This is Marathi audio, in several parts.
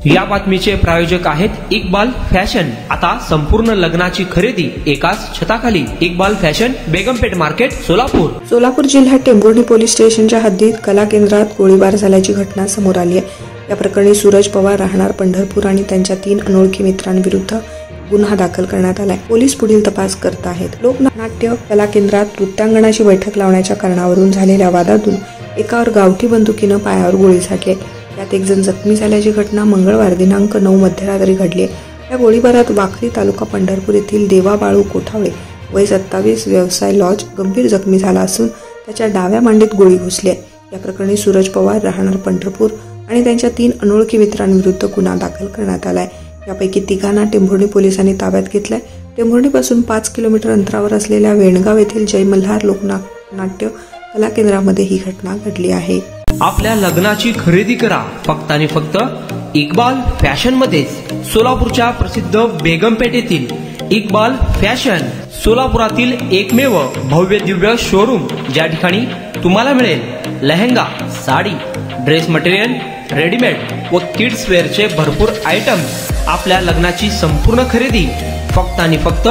या बातमीचे प्रायोजक आहेत इक्बाल फॅशन। आता संपूर्ण लग्नाची खरेदी एकाच छताखाली। Iqbal fashion, Begampeth market, Solapur. सोलापूर जिल्ह्यात टेंभुर्णी पोलीस स्टेशनच्या हद्दीत कला केंद्रात गोळीबार झाल्याची घटना समोर आली आहे। या प्रकरणी सूरज पवार राहणार पंढरपूर आणि त्यांच्या 3 अनोळखी मित्रांविरुद्ध गुन्हा दाखल करण्यात आलाय। पोलीस पुढील तपास करत आहेत। लोकनाट्य कला केंद्रात नृत्यांगणाची बैठक लावण्याच्या कारणावरून झालेल्या वादातून एकावर गावठी बंदुकीनं पायावर गोळी झाडली। यात एक जण जखमी झाल्याची घटना मंगळवार दिनांक 9 मध्यरात्री घडली आहे। या गोळीबारात वाखरी तालुका पंढरपूर येथील देवा बाळू कोठावळे वय 27 व्यवसाय लॉज गंभीर जखमी झाला असून त्याच्या डाव्या मांडीत गोळी घुसली आहे। या प्रकरणी सूरज पवार राहणार पंढरपूर आणि त्यांच्या 3 अनोळखी मित्रांविरुद्ध गुन्हा दाखल करण्यात आलाय। यापैकी 3 टेंभुर्णी पोलिसांनी ताब्यात घेतलाय। टेंभुर्णीपासून 5 किलोमीटर अंतरावर असलेल्या वेणगाव येथील जय मल्हार लोकनाट्य कला केंद्रामध्ये ही घटना घडली आहे। आपल्या लग्नाची खरेदी करा फक्त आणि फक्त इक्बाल फॅशन मध्ये। सोलापूरच्या प्रसिद्ध बेगमपेठ येथील इक्बाल फॅशन सोलापुरातील एकमेव भव्य दिव्य शोरूम, ज्या ठिकाणी तुम्हाला मिळेल lehenga, sari, dress material, readymade व किड्स वेअरचे भरपूर आयटम्स। आपल्या लग्नाची संपूर्ण खरेदी फक्त आणि फक्त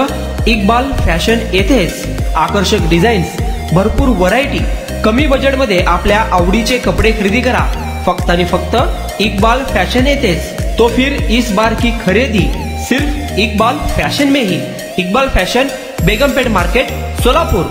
इक्बाल फॅशन येथेच। आकर्षक डिझाईन्स, भरपूर व्हरायटी, कमी बजेटमध्ये आपल्या आवडीचे कपडे खरेदी करा फक्त आणि फक्त इक्बाल फॅशन येथेच। तो फिर इस बार की खरेदी सिर्फ इक्बाल फैशन में ही। Iqbal fashion, Begampeth market, Solapur.